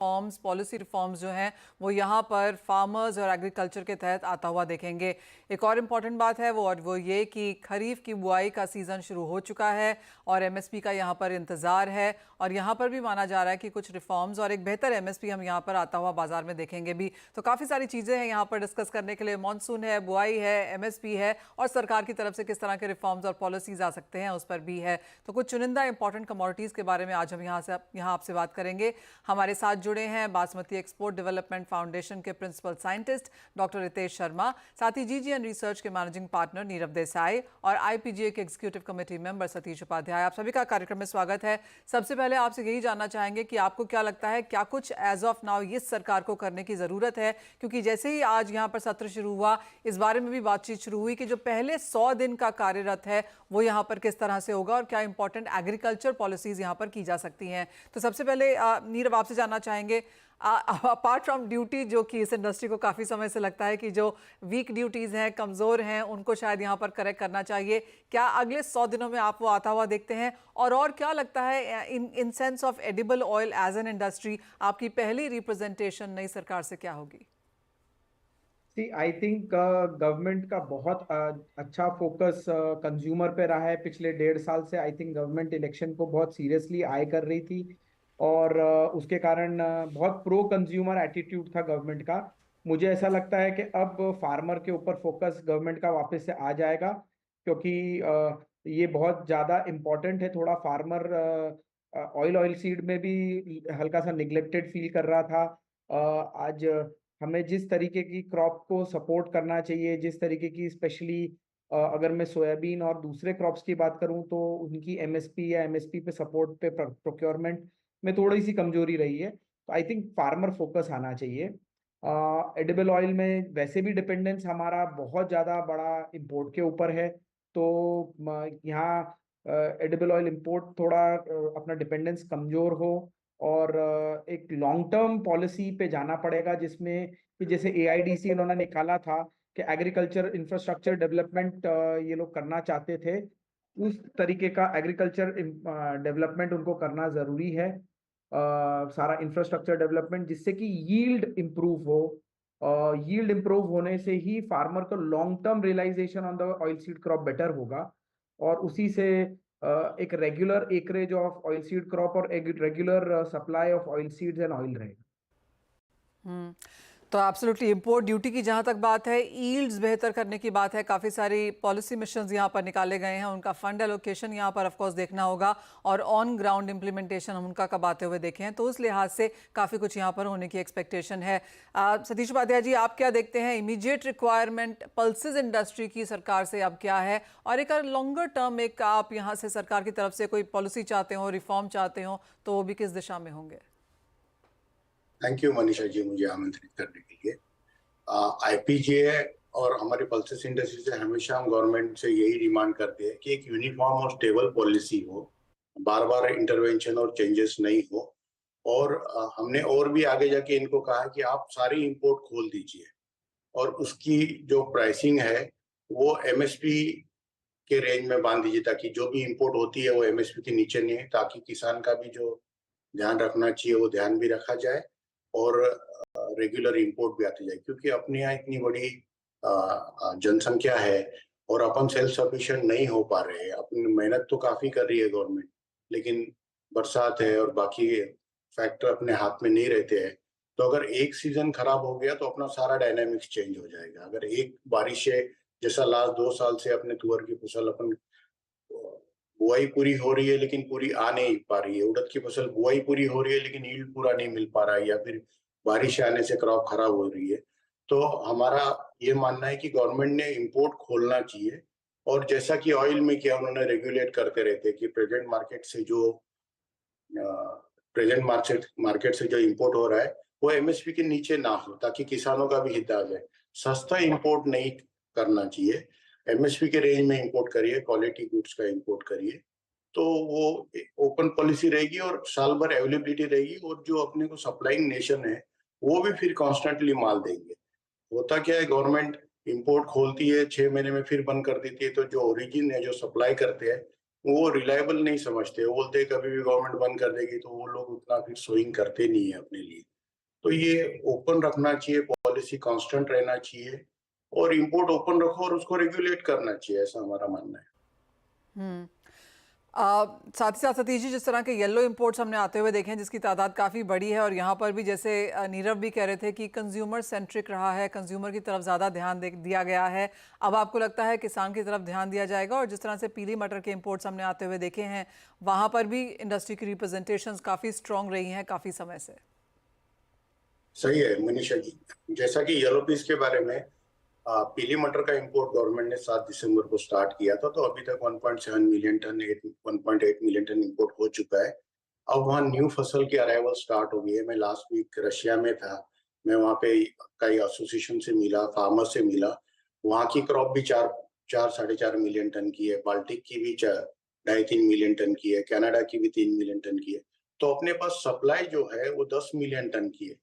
Reforms, policy reforms जो हैं वो यहाँ पर फार्मर्स और एग्रीकल्चर के तहत आता हुआ देखेंगे। एक और इम्पॉर्टेंट बात है वो ये कि खरीफ की बुआई का सीज़न शुरू हो चुका है और एमएसपी का यहाँ पर इंतज़ार है और यहाँ पर भी माना जा रहा है कि कुछ रिफॉर्म्स और एक बेहतर एमएसपी हम यहाँ पर आता हुआ बाजार में देखेंगे भी। तो काफ़ी सारी चीज़ें हैं यहाँ पर डिस्कस करने के लिए। मानसून है, बुआई है, एमएसपी है और सरकार की तरफ से किस तरह के रिफॉर्म्स और पॉलिसीज आ सकते हैं उस पर भी है। तो कुछ चुनिंदा इंपॉर्टेंट कमोडिटीज़ के बारे में आज हम यहाँ आपसे बात करेंगे। हमारे साथ जुड़े हैं बासमती एक्सपोर्ट डेवलपमेंट फाउंडेशन के principal scientist doctor Ritesh Sharma, साथ ही जीजीएन रिसर्च के मैनेजिंग पार्टनर नीरव देसाई और आईपीजीए के executive committee member Satish Upadhyay. आप सभी का कार्यक्रम में स्वागत है। सबसे पहले आपसे यही जानना चाहेंगे कि आपको क्या लगता है, क्या कुछ एज ऑफ नाउ इस सरकार को करने की जरूरत है? क्योंकि जैसे ही आज यहाँ पर सत्र शुरू हुआ, इस बारे में भी बातचीत शुरू हुई कि जो पहले 100 दिन का कार्यरत है वो यहाँ पर किस तरह से होगा और क्या इंपॉर्टेंट एग्रीकल्चर पॉलिसीज यहाँ पर की जा सकती हैं। तो सबसे पहले नीरव आपसे जानना चाहेंगे, अपार्ट फ्रॉम ड्यूटी जो कि इस इंडस्ट्री को काफ़ी समय से लगता है कि जो वीक ड्यूटीज़ हैं, कमज़ोर हैं, उनको शायद यहाँ पर करेक्ट करना चाहिए, क्या अगले 100 दिनों में आप वो आता हुआ देखते हैं? और क्या लगता है in sense of edible oil as an industry आपकी पहली रिप्रेजेंटेशन नई सरकार से क्या होगी? आई थिंक गवर्नमेंट का बहुत अच्छा फोकस कंज्यूमर पे रहा है पिछले 1.5 साल से। आई थिंक गवर्नमेंट इलेक्शन को बहुत सीरियसली आई कर रही थी और उसके कारण बहुत प्रो कंज्यूमर एटीट्यूड था गवर्नमेंट का। मुझे ऐसा लगता है कि अब फार्मर के ऊपर फोकस गवर्नमेंट का वापस से आ जाएगा, क्योंकि ये बहुत ज़्यादा इम्पोर्टेंट है। थोड़ा फार्मर ऑयल सीड में भी हल्का सा निग्लेक्टेड फील कर रहा था। आज हमें जिस तरीके की क्रॉप को सपोर्ट करना चाहिए, जिस तरीके की स्पेशली अगर मैं सोयाबीन और दूसरे क्रॉप्स की बात करूं तो उनकी एमएसपी या एमएसपी पे सपोर्ट पे प्रोक्योरमेंट में थोड़ी सी कमजोरी रही है। तो आई थिंक फार्मर फोकस आना चाहिए। एडिबल ऑयल में वैसे भी डिपेंडेंस हमारा बहुत ज़्यादा बड़ा इंपोर्ट के ऊपर है। तो यहाँ एडिबल ऑयल इंपोर्ट थोड़ा अपना डिपेंडेंस कमजोर हो और एक लॉन्ग टर्म पॉलिसी पे जाना पड़ेगा, जिसमें कि जैसे एआईडीसी इन्होंने निकाला था कि एग्रीकल्चर इंफ्रास्ट्रक्चर डेवलपमेंट ये लोग करना चाहते थे, उस तरीके का एग्रीकल्चर डेवलपमेंट उनको करना जरूरी है। सारा इंफ्रास्ट्रक्चर डेवलपमेंट जिससे कि यील्ड इंप्रूव हो। यील्ड इंप्रूव होने से ही फार्मर को long term realisation on the oil seed crop better होगा और उसी से एक regular acreage of oil seed crop और एक regular supply of oil seeds and oil रहेगा। तो एब्सोल्युटली इंपोर्ट ड्यूटी की जहां तक बात है, यील्ड्स बेहतर करने की बात है, काफ़ी सारी पॉलिसी मिशंस यहां पर निकाले गए हैं, उनका फंड एलोकेशन यहां पर ऑफ कोर्स देखना होगा और ऑन ग्राउंड इंप्लीमेंटेशन हम उनका कब आते हुए देखे हैं। तो उस लिहाज से काफ़ी कुछ यहां पर होने की एक्सपेक्टेशन है। सतीश उपाध्याय जी, आप क्या देखते हैं, इमीडिएट रिक्वायरमेंट पल्सेज इंडस्ट्री की सरकार से अब क्या है और एक लॉन्गर टर्म एक आप यहाँ से सरकार की तरफ से कोई पॉलिसी चाहते हो, रिफॉर्म चाहते हो तो वो भी किस दिशा में होंगे? थैंक यू मनीषा जी मुझे आमंत्रित करने के लिए। आईपीजीए और हमारी पल्सेस इंडस्ट्री से हमेशा हम गवर्नमेंट से यही डिमांड करते हैं कि एक यूनिफॉर्म और स्टेबल पॉलिसी हो, बार बार इंटरवेंशन और चेंजेस नहीं हो। और हमने और भी आगे जाके इनको कहा कि आप सारी इंपोर्ट खोल दीजिए और उसकी जो प्राइसिंग है वो एमएसपी के रेंज में बांध दीजिए, ताकि जो भी इंपोर्ट होती है वो एमएसपी के नीचे नहीं है, ताकि किसान का भी जो ध्यान रखना चाहिए वो ध्यान भी रखा जाए और रेगुलर इंपोर्ट भी आती जाए। क्योंकि अपने यहाँ इतनी बड़ी जनसंख्या है और अपन सेल्फ सफिशिएंट नहीं हो पा रहे हैं। अपनी मेहनत तो काफी कर रही है गवर्नमेंट, लेकिन बरसात है और बाकी फैक्टर अपने हाथ में नहीं रहते हैं। तो अगर एक सीजन खराब हो गया तो अपना सारा डायनामिक्स चेंज हो जाएगा। अगर एक बारिश है, जैसा लास्ट 2 साल से अपने तुअर की फसल अपन बुआई पूरी हो रही है लेकिन पूरी आ नहीं पा रही है, उड़द की फसल बुआई पूरी हो रही है लेकिन यील्ड पूरा नहीं मिल पा रहा है, या फिर बारिश आने से क्रॉप खराब हो रही है। तो हमारा ये मानना है कि गवर्नमेंट ने इंपोर्ट खोलना चाहिए। और जैसा कि ऑयल में किया, उन्होंने रेगुलेट करते रहते कि प्रेजेंट मार्केट से जो इंपोर्ट हो रहा है वो एमएसपी के नीचे ना हो, ताकि किसानों का भी हित आ जाए। सस्ता इंपोर्ट नहीं करना चाहिए, एमएसपी के रेंज में इंपोर्ट करिए, क्वालिटी गुड्स का इंपोर्ट करिए। तो वो ओपन पॉलिसी रहेगी और साल भर अवेलेबिलिटी रहेगी और जो अपने को सप्लाइंग नेशन है वो भी फिर कॉन्स्टेंटली माल देंगे। होता क्या है, गवर्नमेंट इंपोर्ट खोलती है, 6 महीने में फिर बंद कर देती है, तो जो ओरिजिन है, जो सप्लाई करते हैं, वो रिलायबल नहीं समझते। वो बोलते हैं कभी भी गवर्नमेंट बंद कर देगी, तो वो लोग उतना फिर सोइंग करते नहीं है अपने लिए। तो ये ओपन रखना चाहिए, पॉलिसी कांस्टेंट रहना चाहिए और इंपोर्ट ओपन रखो और उसको रेगुलेट करना चाहिए, ऐसा हमारा मानना है। साथ ही साथ सतीश जी, जिस तरह के येलो इंपोर्ट्स हमने आते हुए देखे हैं जिसकी तादाद काफ़ी बड़ी है, और यहाँ पर भी जैसे नीरव भी कह रहे थे कि कंज्यूमर सेंट्रिक रहा है, कंज्यूमर की तरफ ज़्यादा ध्यान दिया गया है। अब आपको लगता है किसान की तरफ ध्यान दिया जाएगा? और जिस तरह से पीली मटर के इंपोर्ट्स हमने आते हुए देखे हैं, वहाँ पर भी इंडस्ट्री की रिप्रेजेंटेशंस काफ़ी स्ट्रॉन्ग रही हैं काफ़ी समय से। सही है मनीषा जी, जैसा कि येलो पीस के बारे में पीली मटर का इंपोर्ट गवर्नमेंट ने 7 दिसंबर को स्टार्ट किया था, तो अभी तक 1.7 million ton 1.8 million ton import हो चुका है। अब वहाँ न्यू फसल की अराइवल स्टार्ट हो गई है। मैं लास्ट वीक रशिया में था, मैं वहाँ पे कई एसोसिएशन से मिला, फार्मर से मिला। वहाँ की क्रॉप भी 4-4.5 मिलियन टन की है, बाल्टिक की भी 2.5-3 मिलियन टन की है, कनाडा की भी 3 मिलियन टन की है। तो अपने पास सप्लाई जो है वो 10 मिलियन टन की है।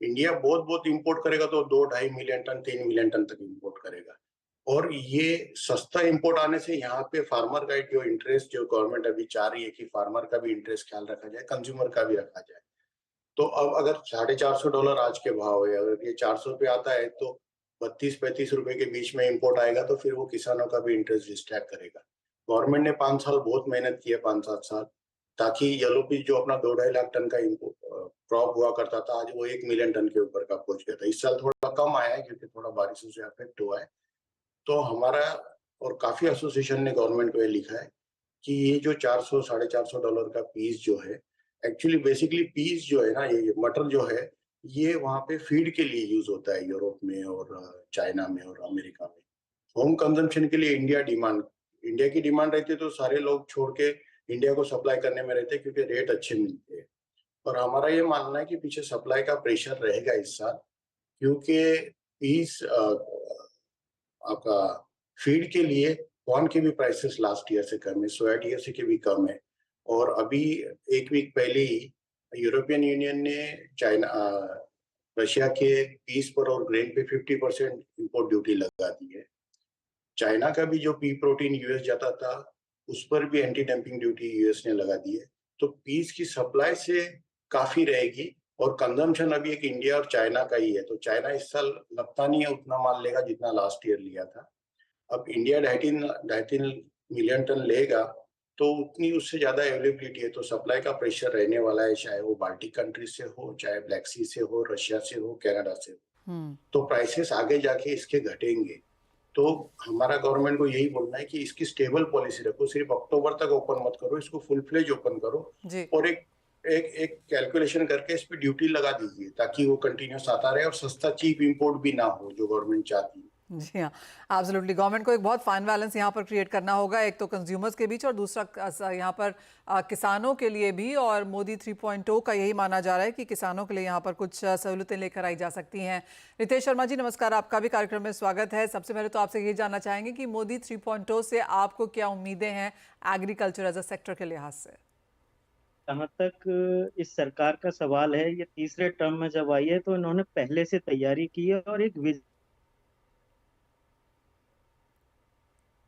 इंडिया बहुत बहुत इंपोर्ट करेगा तो 2-2.5 मिलियन टन 3 मिलियन टन तक इंपोर्ट करेगा। और ये सस्ता इंपोर्ट आने से यहाँ पे फार्मर का जो इंटरेस्ट, जो गवर्नमेंट अभी चाह रही है कि फार्मर का भी इंटरेस्ट ख्याल रखा जाए, कंज्यूमर का भी रखा जाए। तो अब अगर $450 आज के भाव है, अगर ये 400 पे आता है तो 32-35 रुपए के बीच में इंपोर्ट आएगा, तो फिर वो किसानों का भी इंटरेस्ट डिस्ट्रैक्ट करेगा। गवर्नमेंट ने 5 साल बहुत मेहनत की है, 5-7 साल, ताकि येलो पीस जो अपना 2-2.5 लाख टन का क्रॉप हुआ करता था, आज वो 1 मिलियन टन के ऊपर का पहुंच गया था। इस साल थोड़ा कम आया है क्योंकि थोड़ा बारिशों से अफेक्ट हुआ है। तो हमारा और काफी एसोसिएशन ने गवर्नमेंट को ये लिखा है कि ये जो 400-450 डॉलर का पीस जो है, एक्चुअली बेसिकली पीस जो है ना, ये मटर जो है, ये वहाँ पे फीड के लिए यूज होता है यूरोप में और चाइना में और अमेरिका में। होम कंजम्पशन के लिए इंडिया की डिमांड रहती है, तो सारे लोग छोड़ के इंडिया को सप्लाई करने में रहते हैं क्योंकि रेट अच्छे मिलते हैं। और हमारा ये मानना है कि पीछे सप्लाई का प्रेशर रहेगा इस साल, क्योंकि पीस आपका फीड के लिए कॉर्न के भी प्राइसेस लास्ट ईयर से कम है, सोया डीएससी के भी कम है। और अभी एक वीक पहले ही यूरोपियन यूनियन ने रशिया के पीस पर और ग्रेन पे 50% इंपोर्ट ड्यूटी लगा दी है। चाइना का भी जो पी प्रोटीन यूएस जाता था, उस पर भी एंटी डंपिंग ड्यूटी यूएस ने लगा दी है। तो पीस की सप्लाई से काफी रहेगी और कंजम्पशन अभी एक इंडिया और चाइना का ही है। तो चाइना इस साल लगता नहीं है उतना माल लेगा जितना लास्ट ईयर लिया था। अब इंडिया 2.5 मिलियन टन लेगा, तो उतनी उससे ज्यादा अवेलेबिलिटी है, तो सप्लाई का प्रेशर रहने वाला है, चाहे वो बाल्टिक कंट्री से हो, चाहे ब्लैक सी से हो, रशिया से हो, कनाडा से हो। तो प्राइसेस आगे जाके इसके घटेंगे। तो हमारा गवर्नमेंट को यही बोलना है कि इसकी स्टेबल पॉलिसी रखो, सिर्फ अक्टूबर तक ओपन मत करो, इसको फुल फ्लेज ओपन करो और एक कैलकुलेशन करके इस पे ड्यूटी लगा दीजिए, ताकि वो कंटिन्यूस आता रहे और सस्ता चीप इंपोर्ट भी ना हो, जो गवर्नमेंट चाहती है। जी हाँ, एब्सोल्युटली। गवर्नमेंट को एक बहुत फाइन बैलेंस यहाँ पर क्रिएट करना होगा, एक तो कंज्यूमर्स के बीच और दूसरा यहाँ पर किसानों के लिए भी। और मोदी 3.0 का यही माना जा रहा है कि किसानों के लिए यहाँ पर कुछ सहूलतें लेकर आई जा सकती हैं। रितेश शर्मा जी, नमस्कार, आपका भी कार्यक्रम में स्वागत है। सबसे पहले तो आपसे ये जानना चाहेंगे कि मोदी 3.0 से आपको क्या उम्मीदें हैं एग्रीकल्चर एज अ सेक्टर के लिहाज से? जहाँ तक इस सरकार का सवाल है, ये तीसरे टर्म में जब आई है तो इन्होंने पहले से तैयारी की है और एक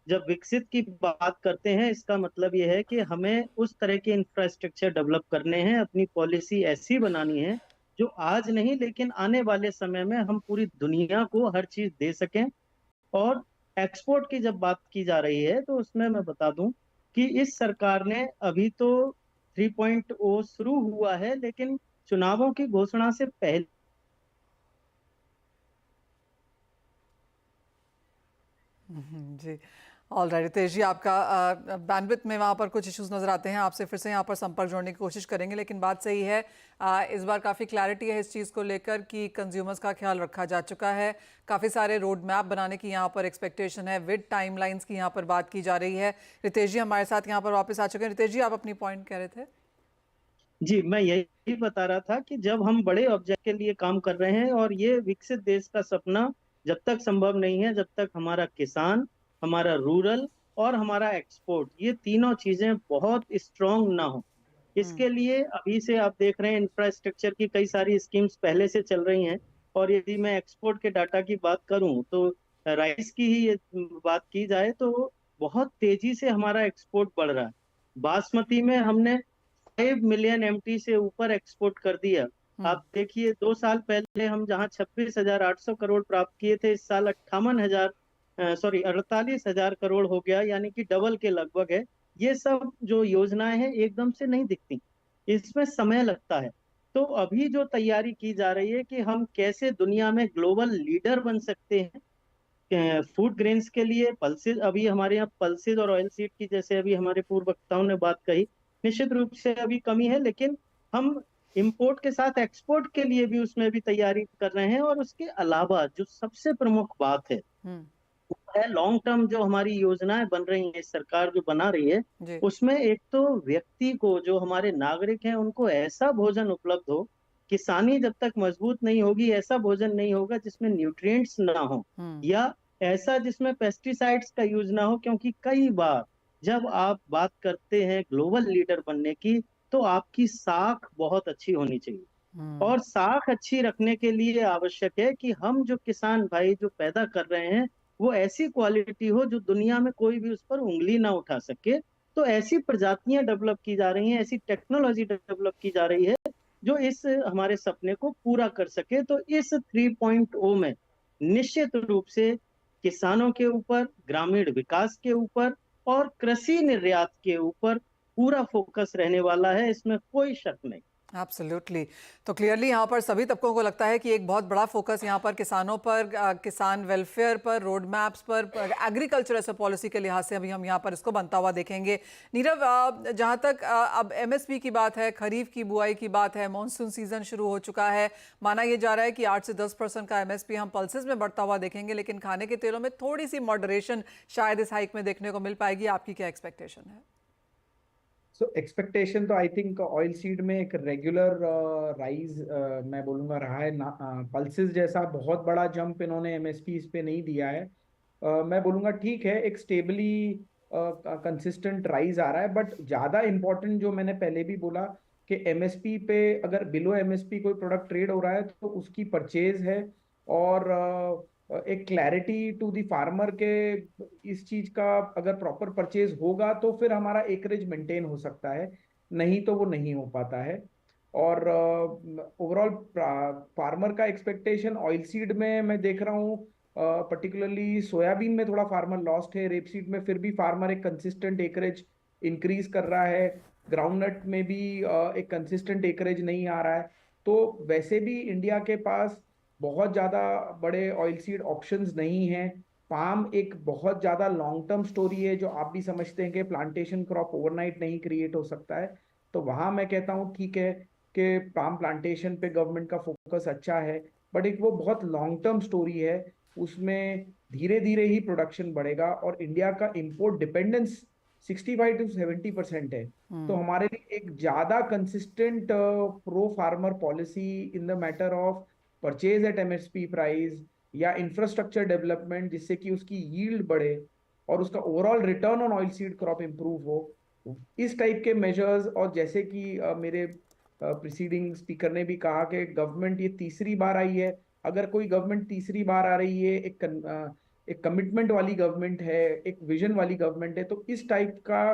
जब विकसित की बात करते हैं, इसका मतलब ये है कि हमें उस तरह के इंफ्रास्ट्रक्चर डेवलप करने हैं, अपनी पॉलिसी ऐसी बनानी है जो आज नहीं लेकिन आने वाले समय में हम पूरी दुनिया को हर चीज दे सकें। और एक्सपोर्ट की जब बात की जा रही है तो उसमें मैं बता दूं कि इस सरकार ने अभी तो 3.0 शुरू हुआ है, लेकिन चुनावों की घोषणा से पहले जी, ऑल राइट। रितेश जी, आपका बैंडविड्थ में वहाँ पर कुछ इश्यूज नज़र आते हैं, आपसे फिर से यहाँ पर संपर्क जोड़ने की कोशिश करेंगे। लेकिन बात सही है, इस बार काफ़ी क्लैरिटी है इस चीज़ को लेकर कि कंज्यूमर्स का ख्याल रखा जा चुका है। काफ़ी सारे रोड मैप बनाने की यहाँ पर एक्सपेक्टेशन है, विद टाइमलाइंस की यहाँ पर बात की जा रही है। रितेश जी हमारे साथ यहाँ पर वापस आ चुके हैं। रितेश जी, आप अपनी पॉइंट कह रहे थे। जी, मैं यही बता रहा था कि जब हम बड़े ऑब्जेक्ट के लिए काम कर रहे हैं और ये विकसित देश का सपना जब तक संभव नहीं है, जब तक हमारा किसान, हमारा रूरल और हमारा एक्सपोर्ट, ये तीनों चीजें बहुत स्ट्रांग ना हो, इसके लिए अभी से आप देख रहे हैं इंफ्रास्ट्रक्चर की कई सारी स्कीम्स पहले से चल रही हैं। और यदि मैं एक्सपोर्ट के डाटा की बात करूं तो राइस की ही बात की जाए तो बहुत तेजी से हमारा एक्सपोर्ट बढ़ रहा है। बासमती में हमने 5 मिलियन एमटी से ऊपर एक्सपोर्ट कर दिया आप देखिए 2 साल पहले हम जहाँ 26,800 करोड़ प्राप्त किए थे, इस साल 48,000 करोड़ हो गया, यानी कि डबल के लगभग है। ये सब जो योजनाएं हैं एकदम से नहीं दिखती, इसमें समय लगता है। तो अभी जो तैयारी की जा रही है कि हम कैसे दुनिया में ग्लोबल लीडर बन सकते हैं फूड ग्रेन्स के लिए। पल्सेस, अभी हमारे यहाँ पल्सेस और ऑयल सीड की, जैसे अभी हमारे पूर्व वक्ताओं ने बात कही, निश्चित रूप से अभी कमी है, लेकिन हम इंपोर्ट के साथ एक्सपोर्ट के लिए भी उसमें भी तैयारी कर रहे हैं। और उसके अलावा जो सबसे प्रमुख बात है हम्म। वो है लॉन्ग टर्म जो हमारी योजनाएं बन रही है, सरकार जो बना रही है, जी। उसमें एक तो व्यक्ति को, जो हमारे नागरिक हैं, उनको ऐसा भोजन उपलब्ध हो। किसानी जब तक मजबूत नहीं होगी, ऐसा भोजन नहीं होगा जिसमें न्यूट्रिएंट्स ना हो, हम्म। या ऐसा जिसमें पेस्टिसाइड्स का यूज ना हो। क्योंकि कई बार जब आप बात करते हैं ग्लोबल लीडर बनने की, तो आपकी साख बहुत अच्छी होनी चाहिए। हम्म। और साख अच्छी रखने के लिए आवश्यक है कि हम जो किसान भाई जो पैदा कर रहे हैं, वो ऐसी क्वालिटी हो जो दुनिया में कोई भी उस पर उंगली ना उठा सके। तो ऐसी प्रजातियां डेवलप की जा रही हैं, ऐसी टेक्नोलॉजी डेवलप की जा रही है जो इस हमारे सपने को पूरा कर सके। तो इस 3.0 में निश्चित रूप से किसानों के ऊपर, ग्रामीण विकास के ऊपर और कृषि निर्यात के ऊपर पूरा फोकस रहने वाला है, इसमें कोई शक नहीं। एब्सोल्युटली। तो क्लियरली यहाँ पर सभी तबकों को लगता है कि एक बहुत बड़ा फोकस यहाँ पर किसानों पर, किसान वेलफेयर पर, रोड मैप्स पर, एग्रीकल्चर एज अ पॉलिसी के लिहाज से अभी हम यहाँ पर इसको बनता हुआ देखेंगे। नीरव, जहाँ तक अब एमएसपी की बात है, खरीफ की बुआई की बात है, मॉनसून सीजन शुरू हो चुका है, माना यह जा रहा है कि 8 से 10% का एमएसपी हम पल्सेस में बढ़ता हुआ देखेंगे, लेकिन खाने के तेलों में थोड़ी सी मॉडरेशन शायद इस हाइक में देखने को मिल पाएगी। आपकी क्या एक्सपेक्टेशन है? सो एक्सपेक्टेशन तो आई थिंक ऑयल सीड में एक रेगुलर राइज मैं बोलूँगा रहा है ना। पल्सेस जैसा बहुत बड़ा जंप इन्होंने एमएसपी इस पे नहीं दिया है। मैं बोलूँगा ठीक है, एक स्टेबली कंसिस्टेंट राइज आ रहा है। बट ज़्यादा इम्पोर्टेंट जो मैंने पहले भी बोला कि एमएसपी पे अगर बिलो एमएसपी कोई प्रोडक्ट ट्रेड हो रहा है तो उसकी परचेज है। और एक क्लैरिटी टू द फार्मर के इस चीज का अगर प्रॉपर परचेज होगा तो फिर हमारा एकरेज मेंटेन हो सकता है, नहीं तो वो नहीं हो पाता है। और ओवरऑल फार्मर का एक्सपेक्टेशन ऑयल सीड में मैं देख रहा हूँ, पर्टिकुलरली सोयाबीन में थोड़ा फार्मर लॉस्ट है। रेपसीड में फिर भी फार्मर एक कंसिस्टेंट एकरेज इंक्रीज कर रहा है। ग्राउंडनट में भी एक कंसिस्टेंट एकरेज नहीं आ रहा है। तो वैसे भी इंडिया के पास बहुत ज़्यादा बड़े ऑयल सीड ऑप्शंस नहीं हैं। पाम एक बहुत ज़्यादा लॉन्ग टर्म स्टोरी है, जो आप भी समझते हैं कि प्लांटेशन क्रॉप ओवरनाइट नहीं क्रिएट हो सकता है। तो वहाँ मैं कहता हूँ ठीक है कि पाम प्लांटेशन पे गवर्नमेंट का फोकस अच्छा है, बट एक वो बहुत लॉन्ग टर्म स्टोरी है। उसमें धीरे धीरे ही प्रोडक्शन बढ़ेगा और इंडिया का इंपोर्ट डिपेंडेंस 65 to 70% है। तो हमारे लिए एक ज़्यादा consistent pro farmer policy in the matter of purchase at MSP price या इंफ्रास्ट्रक्चर डेवलपमेंट जिससे कि उसकी यील्ड बढ़े और उसका overall return on oil seed crop improve हो, इस टाइप के मेजर्स। और जैसे कि मेरे प्रिसीडिंग स्पीकर ने भी कहा कि गवर्नमेंट ये तीसरी बार आई है। अगर कोई गवर्नमेंट तीसरी बार आ रही है, एक कमिटमेंट वाली गवर्नमेंट है, एक विजन वाली गवर्नमेंट है, तो इस टाइप का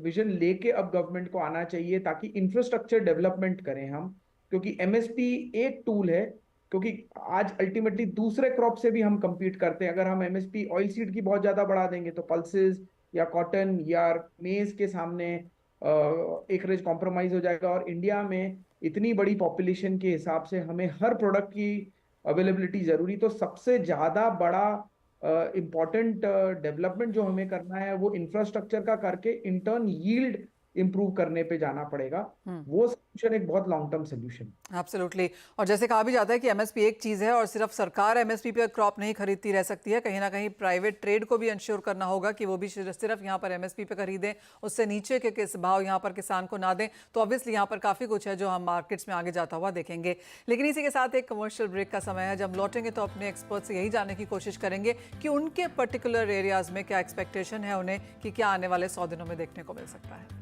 विजन लेके अब गवर्नमेंट को आना चाहिए ताकि इंफ्रास्ट्रक्चर डेवलपमेंट करें हम। क्योंकि एमएसपी एक टूल है, क्योंकि आज अल्टीमेटली दूसरे क्रॉप से भी हम compete करते हैं। अगर हम एमएसपी ऑयल सीड की बहुत ज्यादा बढ़ा देंगे तो पल्सेस या कॉटन या मेज के सामने एकरेज कॉम्प्रोमाइज हो जाएगा। और इंडिया में इतनी बड़ी पॉपुलेशन के हिसाब से हमें हर प्रोडक्ट की अवेलेबिलिटी जरूरी। तो सबसे ज्यादा बड़ा इम्पॉर्टेंट डेवलपमेंट जो हमें करना है वो इंफ्रास्ट्रक्चर का करके इंटर्न यील्ड इंप्रूव करने पे जाना पड़ेगा। वो सोल्यूशन एक बहुत लॉन्ग टर्म सोल्यूशन। एब्सोल्युटली। और जैसे कहा भी जाता है कि एमएसपी एक चीज़ है और सिर्फ सरकार एमएसपी पर क्रॉप नहीं खरीदती रह सकती है, कहीं ना कहीं प्राइवेट ट्रेड को भी इंश्योर करना होगा कि वो भी सिर्फ यहाँ पर एमएसपी पे खरीदें, उससे नीचे के किस भाव यहाँ पर किसान को ना दें। तो ऑब्वियसली यहाँ पर काफ़ी कुछ है जो हम मार्केट्स में आगे जाता हुआ देखेंगे। लेकिन इसी के साथ एक कमर्शियल ब्रेक का समय है। जब लौटेंगे तो अपने एक्सपर्ट से यही जानने की कोशिश करेंगे कि उनके पर्टिकुलर एरियाज में क्या एक्सपेक्टेशन है उन्हें, कि क्या आने वाले 100 दिनों में देखने को मिल सकता है।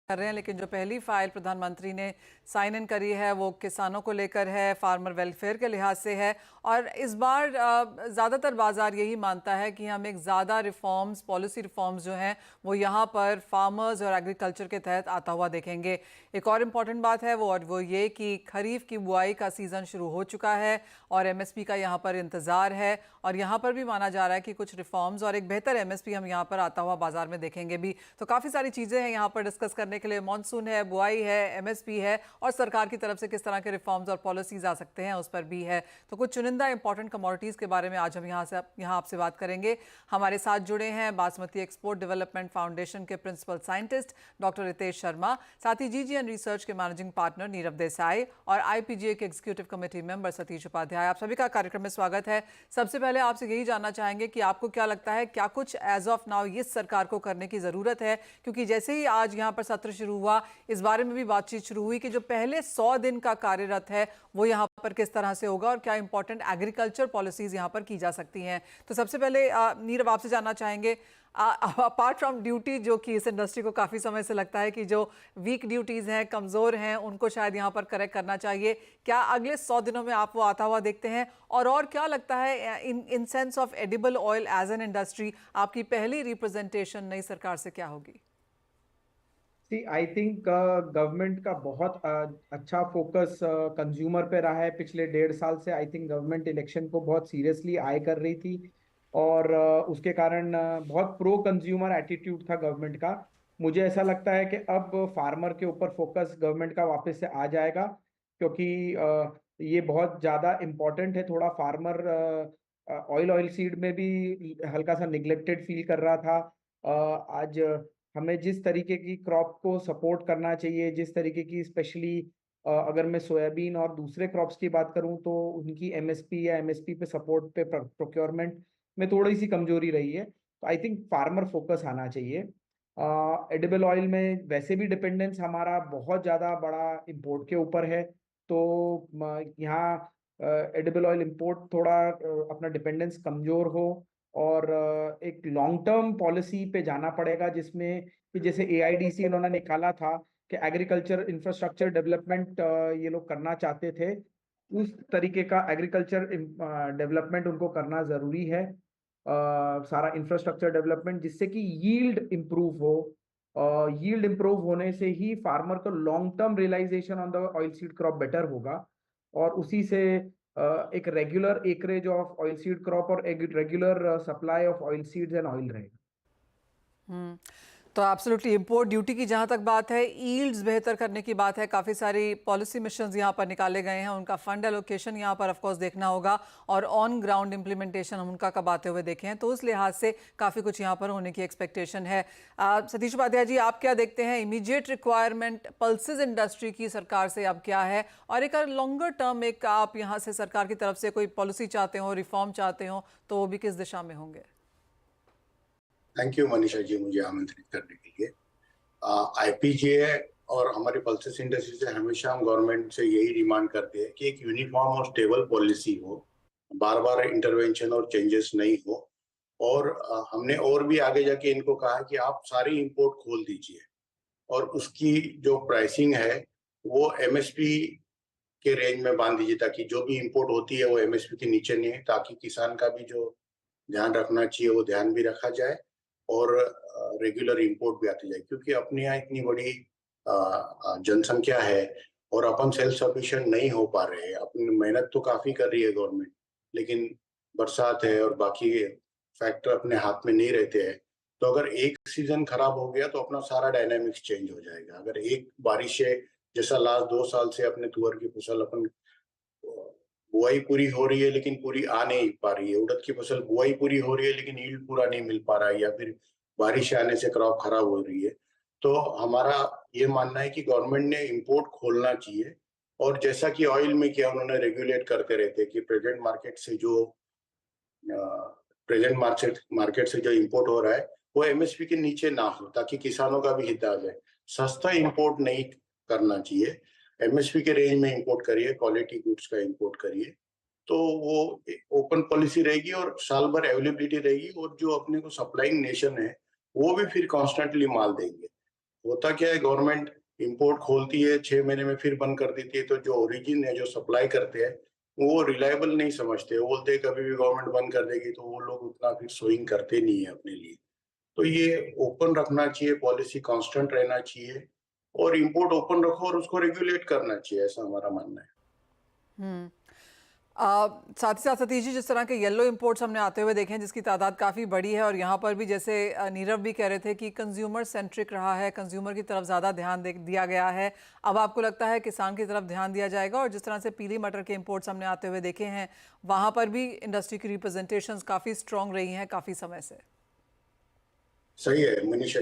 कर रहे हैं, लेकिन जो पहली फाइल प्रधानमंत्री ने साइन इन करी है वो किसानों को लेकर है, फार्मर वेलफेयर के लिहाज से है। और इस बार ज़्यादातर बाजार यही मानता है कि हम एक ज़्यादा रिफॉर्म्स, पॉलिसी रिफॉर्म्स जो हैं वो यहाँ पर फार्मर्स और एग्रीकल्चर के तहत आता हुआ देखेंगे। एक और इम्पॉर्टेंट बात है वो ये कि खरीफ की बुआई का सीज़न शुरू हो चुका है और एमएसपी का यहाँ पर इंतज़ार है। और यहाँ पर भी माना जा रहा है कि कुछ रिफॉर्म्स और एक बेहतर एमएसपी हम यहाँ पर आता हुआ बाजार में देखेंगे भी। तो काफ़ी सारी चीज़ें हैं यहाँ पर डिस्कस करने के लिए। मॉनसून है, बुआई है, एमएसपी है और सरकार की तरफ से किस तरह के रिफॉर्म्स और पॉलिसीज आ सकते हैं उस पर भी है। तो कुछ चुनिंदा इंपॉर्टेंट कमोडिटीज़ के बारे में आज हम यहाँ आपसे बात करेंगे। हमारे साथ जुड़े हैं बासमती एक्सपोर्ट डेवलपमेंट फाउंडेशन के principal scientist doctor Ritesh Sharma, साथ ही जीजीएन रिसर्च के मैनेजिंग पार्टनर नीरव देसाई और आईपीजीए के executive committee member Satish Upadhyay. आप सभी का कार्यक्रम में स्वागत है। सबसे पहले आपसे यही जानना चाहेंगे कि आपको क्या लगता है, क्या कुछ एज ऑफ नाउ इस सरकार को करने की ज़रूरत है? क्योंकि जैसे ही आज यहाँ पर सत्र शुरू हुआ, इस बारे में भी बातचीत शुरू हुई कि जो पहले 100 दिन का कार्यरत है वो यहाँ पर किस तरह से होगा और क्या इंपॉर्टेंट एग्रीकल्चर पॉलिसीज यहाँ पर की जा सकती हैं। तो सबसे पहले नीरव आपसे जानना चाहेंगे, अपार्ट फ्रॉम ड्यूटी जो कि इस इंडस्ट्री को काफ़ी समय से लगता है कि जो वीक ड्यूटीज़ हैं, कमज़ोर हैं, उनको शायद यहाँ पर करेक्ट करना चाहिए, क्या अगले 100 दिनों में आप वो आता हुआ देखते हैं? और क्या लगता है in sense of edible oil as an industry आपकी पहली रिप्रेजेंटेशन नई सरकार से क्या होगी? आई थिंक गवर्नमेंट का बहुत अच्छा फोकस कंज्यूमर पे रहा है पिछले 1.5 साल से। आई थिंक गवर्नमेंट इलेक्शन को बहुत सीरियसली आई कर रही थी और उसके कारण बहुत प्रो कंज्यूमर एटीट्यूड था गवर्नमेंट का। मुझे ऐसा लगता है कि अब फार्मर के ऊपर फोकस गवर्नमेंट का वापस से आ जाएगा, क्योंकि ये बहुत ज़्यादा इम्पोर्टेंट है। थोड़ा फार्मर ऑयल सीड में भी हल्का सा निगलेक्टेड फील कर रहा था। आज हमें जिस तरीके की क्रॉप को सपोर्ट करना चाहिए, जिस तरीके की स्पेशली अगर मैं सोयाबीन और दूसरे क्रॉप्स की बात करूं तो उनकी एमएसपी या एमएसपी पे सपोर्ट पे प्रोक्योरमेंट में थोड़ी सी कमजोरी रही है। तो आई थिंक फार्मर फोकस आना चाहिए। एडिबल ऑयल में वैसे भी डिपेंडेंस हमारा बहुत ज़्यादा बड़ा इंपोर्ट के ऊपर है, तो यहाँ एडिबल ऑयल इंपोर्ट थोड़ा अपना डिपेंडेंस कमज़ोर हो और एक लॉन्ग टर्म पॉलिसी पे जाना पड़ेगा, जिसमें कि जैसे एआईडीसी इन्होंने निकाला था कि एग्रीकल्चर इंफ्रास्ट्रक्चर डेवलपमेंट ये लोग करना चाहते थे, उस तरीके का एग्रीकल्चर डेवलपमेंट उनको करना ज़रूरी है। सारा इंफ्रास्ट्रक्चर डेवलपमेंट जिससे कि यील्ड इम्प्रूव हो। यील्ड इम्प्रूव होने से ही फार्मर को long term realisation on the oil seed crop better होगा और उसी से एक regular acreage of oil seed crop और एक regular supply of oil seeds and oil रहेगा। तो एब्सोल्युटली इंपोर्ट ड्यूटी की जहाँ तक बात है, यील्ड्स बेहतर करने की बात है, काफ़ी सारी पॉलिसी मिशंस यहाँ पर निकाले गए हैं, उनका फंड एलोकेशन यहाँ पर ऑफ कोर्स देखना होगा और ऑन ग्राउंड इम्प्लीमेंटेशन हम उनका कब आते हुए देखे हैं, तो उस लिहाज से काफ़ी कुछ यहाँ पर होने की एक्सपेक्टेशन है। सतीश उपाध्याय जी, आप क्या देखते हैं, इमीडिएट रिक्वायरमेंट पल्सेस इंडस्ट्री की सरकार से अब क्या है और एक लॉन्गर टर्म एक आप यहाँ से सरकार की तरफ से कोई पॉलिसी चाहते हो, रिफॉर्म चाहते हो, तो वो भी किस दिशा में होंगे? थैंक यू मनीषा जी मुझे आमंत्रित करने के लिए। आईपीजीए और हमारी पल्सेस इंडस्ट्री से हमेशा हम गवर्नमेंट से यही डिमांड करते हैं कि एक यूनिफॉर्म और स्टेबल पॉलिसी हो, बार बार इंटरवेंशन और चेंजेस नहीं हो। और हमने और भी आगे जाके इनको कहा कि आप सारी इंपोर्ट खोल दीजिए और उसकी जो प्राइसिंग है वो एमएसपी के रेंज में बांध दीजिए, ताकि जो भी इंपोर्ट होती है वो एमएसपी के नीचे नहीं है, ताकि किसान का भी जो ध्यान रखना चाहिए वो ध्यान भी रखा जाए और रेगुलर इंपोर्ट भी आती जाए। क्योंकि अपने यहाँ इतनी बड़ी जनसंख्या है और अपन सेल्फ सफिशिएंट नहीं हो पा रहे हैं। अपनी मेहनत तो काफी कर रही है गवर्नमेंट, लेकिन बरसात है और बाकी फैक्टर अपने हाथ में नहीं रहते हैं। तो अगर एक सीजन खराब हो गया तो अपना सारा डायनामिक्स चेंज हो जाएगा। अगर एक बारिश है, जैसा लास्ट 2 साल से अपने तुअर की फसल अपन बुआई पूरी हो रही है लेकिन पूरी आ नहीं पा रही है, उड़द की फसल बुआई पूरी हो रही है लेकिन यील्ड पूरा नहीं मिल पा रहा है, या फिर बारिश आने से क्रॉप खराब हो रही है। तो हमारा ये मानना है कि गवर्नमेंट ने इंपोर्ट खोलना चाहिए और जैसा कि ऑयल में किया, उन्होंने रेगुलेट करते रहते कि प्रेजेंट मार्केट से जो इंपोर्ट हो रहा है वो एमएसपी के नीचे ना हो, ताकि किसानों का भी हित आ जाए। सस्ता इंपोर्ट नहीं करना चाहिए, एमएसपी के रेंज में इंपोर्ट करिए, क्वालिटी गुड्स का इंपोर्ट करिए, तो वो ओपन पॉलिसी रहेगी और साल भर अवेलेबिलिटी रहेगी और जो अपने को सप्लाइंग नेशन है वो भी फिर कॉन्स्टेंटली माल देंगे। होता क्या है, गवर्नमेंट इंपोर्ट खोलती है, 6 महीने में फिर बंद कर देती है, तो जो ओरिजिन है, जो सप्लाई करते हैं, वो रिलायबल नहीं समझते। वो बोलते हैं कभी भी गवर्नमेंट बंद कर देगी, तो वो लोग उतना फिर सोइंग करते नहीं है अपने लिए। तो ये ओपन रखना चाहिए, पॉलिसी कांस्टेंट रहना चाहिए, और इंपोर्ट ओपन रखो और उसको रेगुलेट करना चाहिए, ऐसा हमारा मानना है। साथ ही साथ सतीश जी, जिस तरह के येलो इंपोर्ट्स हमने आते हुए देखे हैं जिसकी तादाद काफ़ी बड़ी है, और यहाँ पर भी जैसे नीरव भी कह रहे थे कि कंज्यूमर सेंट्रिक रहा है, कंज्यूमर की तरफ ज़्यादा ध्यान दिया गया है। अब आपको लगता है किसान की तरफ ध्यान दिया जाएगा? और जिस तरह से पीली मटर के इंपोर्ट्स हमने आते हुए देखे हैं, वहाँ पर भी इंडस्ट्री की रिप्रेजेंटेशंस काफ़ी स्ट्रॉन्ग रही हैं काफ़ी समय से। सही है मनीषा।